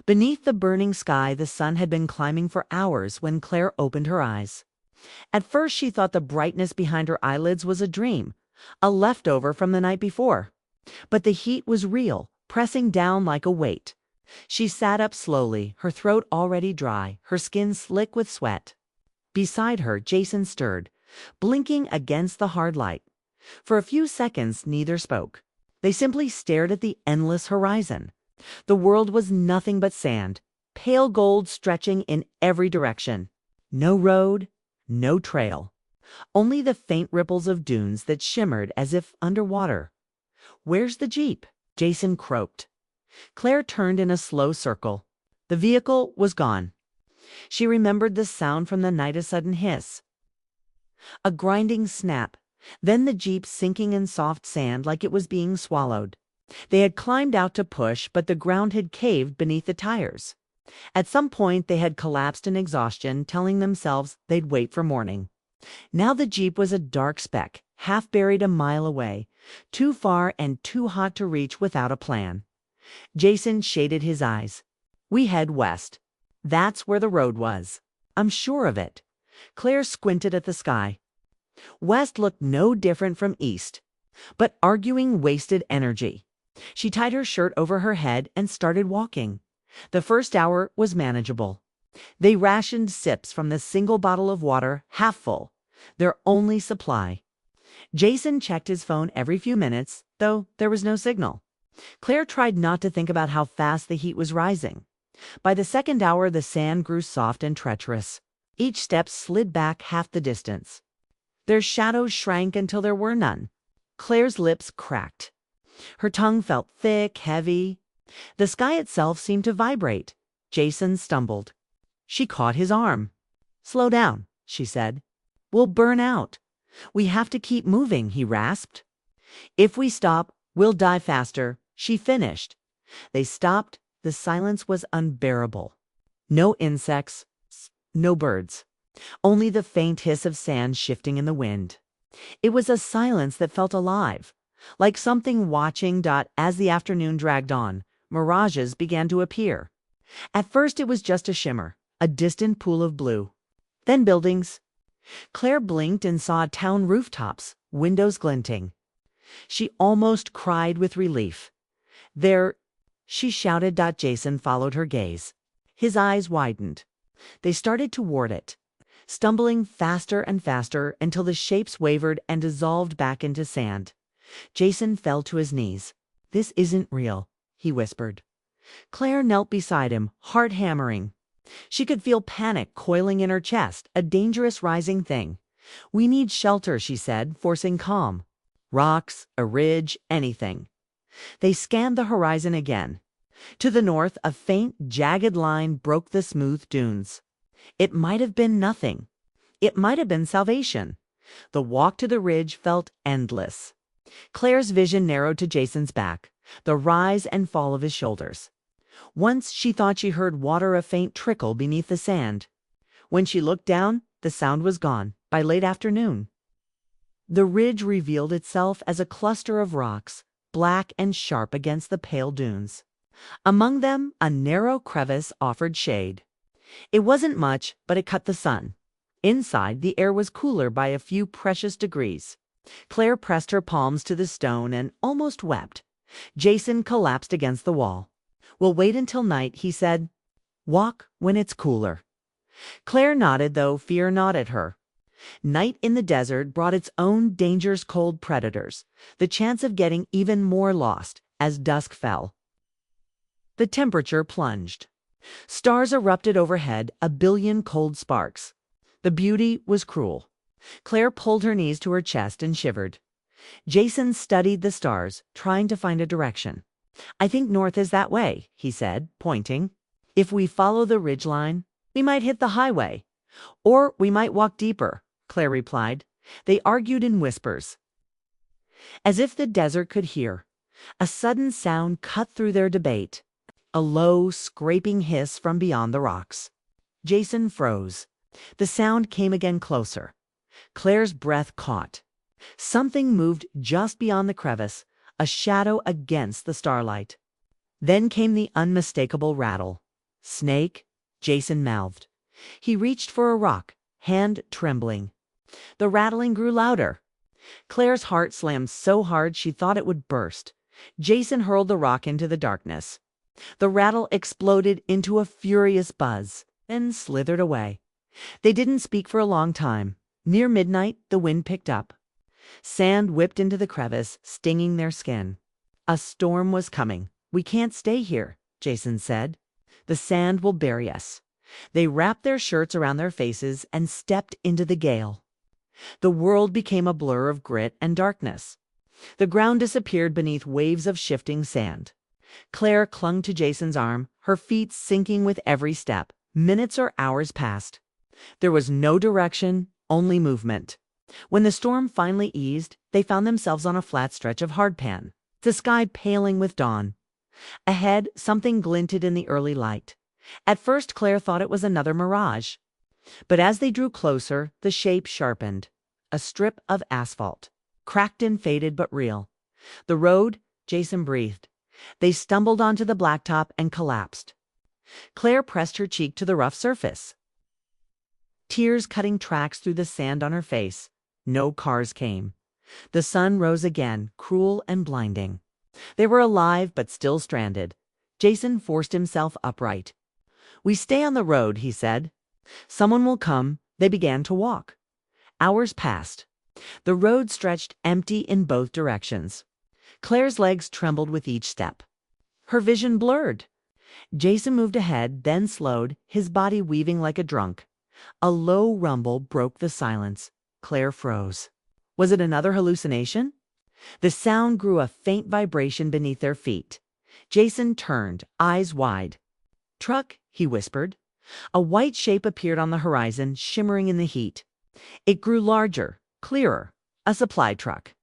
Beneath the burning sky, the sun had been climbing for hours when Claire opened her eyes. At first she thought the brightness behind her eyelids was a dream, a leftover from the night before. But the heat was real, pressing down like a weight. She sat up slowly, her throat already dry, her skin slick with sweat. Beside her, Jason stirred, blinking against the hard light. For a few seconds, neither spoke. They simply stared at the endless horizon. The world was nothing but sand, pale gold stretching in every direction. No road, no trail. Only the faint ripples of dunes that shimmered as if underwater. "Where's the Jeep?" Jason croaked. Claire turned in a slow circle. The vehicle was gone. She remembered the sound from the night, a sudden hiss. A grinding snap, then the Jeep sinking in soft sand like it was being swallowed. They had climbed out to push, but the ground had caved beneath the tires. At some point they had collapsed in exhaustion, telling themselves they'd wait for morning. Now the Jeep was a dark speck, half buried a mile away, too far and too hot to reach without a plan. Jason shaded his eyes. "We head west. That's where the road was. I'm sure of it." Claire squinted at the sky. West looked no different from east, but arguing wasted energy. She tied her shirt over her head and started walking. The first hour was manageable. They rationed sips from the single bottle of water, half full, their only supply. Jason checked his phone every few minutes, though there was no signal. Claire tried not to think about how fast the heat was rising. By the second hour, the sand grew soft and treacherous. Each step slid back half the distance. Their shadows shrank until there were none. Claire's lips cracked. Her tongue felt thick, heavy. The sky itself seemed to vibrate. Jason stumbled. She caught his arm. "Slow down," she said. "We'll burn out." "We have to keep moving," he rasped. "If we stop, we'll die faster," she finished. They stopped. The silence was unbearable. No insects, no birds. Only the faint hiss of sand shifting in the wind. It was a silence that felt alive, like something watching. As the afternoon dragged on, mirages began to appear. At first it was just a shimmer, a distant pool of blue. Then buildings. Claire blinked and saw town rooftops, windows glinting. She almost cried with relief. "There," she shouted. Jason followed her gaze. His eyes widened. They started toward it, stumbling faster and faster until the shapes wavered and dissolved back into sand. Jason fell to his knees. "This isn't real," he whispered. Claire knelt beside him, heart hammering. She could feel panic coiling in her chest, a dangerous rising thing. "We need shelter," she said, forcing calm. "Rocks, a ridge, anything." They scanned the horizon again. To the north, a faint, jagged line broke the smooth dunes. It might have been nothing. It might have been salvation. The walk to the ridge felt endless. Claire's vision narrowed to Jason's back, the rise and fall of his shoulders. Once she thought she heard water, a faint trickle beneath the sand. When she looked down, the sound was gone by late afternoon. The ridge revealed itself as a cluster of rocks, black and sharp against the pale dunes. Among them, a narrow crevice offered shade. It wasn't much, but it cut the sun. Inside, the air was cooler by a few precious degrees. Claire pressed her palms to the stone and almost wept. Jason collapsed against the wall. "We'll wait until night," he said. "Walk when it's cooler." Claire nodded, though fear gnawed at her. Night in the desert brought its own dangerous cold predators, the chance of getting even more lost as dusk fell. The temperature plunged. Stars erupted overhead, a billion cold sparks. The beauty was cruel. Claire pulled her knees to her chest and shivered. Jason studied the stars, trying to find a direction. "I think north is that way," he said, pointing. "If we follow the ridgeline, we might hit the highway. Or we might walk deeper," Claire replied. They argued in whispers. As if the desert could hear, a sudden sound cut through their debate. A low, scraping hiss from beyond the rocks. Jason froze. The sound came again, closer. Claire's breath caught. Something moved just beyond the crevice, a shadow against the starlight. Then came the unmistakable rattle. "Snake," Jason mouthed. He reached for a rock, hand trembling. The rattling grew louder. Claire's heart slammed so hard she thought it would burst. Jason hurled the rock into the darkness. The rattle exploded into a furious buzz, then slithered away. They didn't speak for a long time. Near midnight, the wind picked up. Sand whipped into the crevice, stinging their skin. "A storm was coming. We can't stay here," Jason said. "The sand will bury us." They wrapped their shirts around their faces and stepped into the gale. The world became a blur of grit and darkness. The ground disappeared beneath waves of shifting sand. Claire clung to Jason's arm, her feet sinking with every step. Minutes or hours passed. There was no direction, only movement. When the storm finally eased, they found themselves on a flat stretch of hardpan, the sky paling with dawn. Ahead, something glinted in the early light. At first, Claire thought it was another mirage. But as they drew closer, the shape sharpened. A strip of asphalt. Cracked and faded, but real. The road, Jason breathed. They stumbled onto the blacktop and collapsed. Claire pressed her cheek to the rough surface. Tears cutting tracks through the sand on her face. No cars came. The sun rose again, cruel and blinding. They were alive, but still stranded. Jason forced himself upright. "We stay on the road," he said. "Someone will come." They began to walk. Hours passed. The road stretched empty in both directions. Claire's legs trembled with each step. Her vision blurred. Jason moved ahead, then slowed, his body weaving like a drunk. A low rumble broke the silence. Claire froze. Was it another hallucination? The sound grew a faint vibration beneath their feet. Jason turned, eyes wide. "Truck," he whispered. A white shape appeared on the horizon, shimmering in the heat. It grew larger, clearer. A supply truck.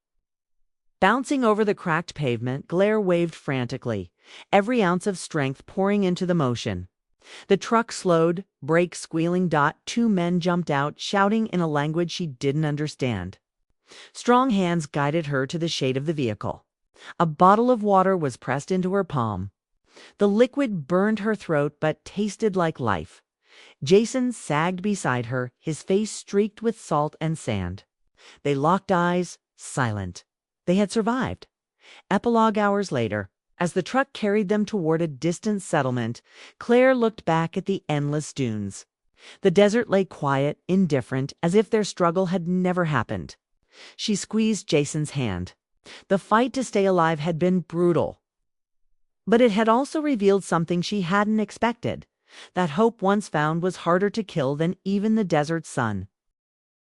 Bouncing over the cracked pavement, Claire waved frantically, every ounce of strength pouring into the motion. The truck slowed, brakes squealing. Two men jumped out, shouting in a language she didn't understand. Strong hands guided her to the shade of the vehicle. A bottle of water was pressed into her palm. The liquid burned her throat but tasted like life. Jason sagged beside her, his face streaked with salt and sand. They locked eyes, silent. They had survived. Epilogue hours later, as the truck carried them toward a distant settlement, Claire looked back at the endless dunes. The desert lay quiet, indifferent, as if their struggle had never happened. She squeezed Jason's hand. The fight to stay alive had been brutal. But it had also revealed something she hadn't expected. That hope once found was harder to kill than even the desert sun.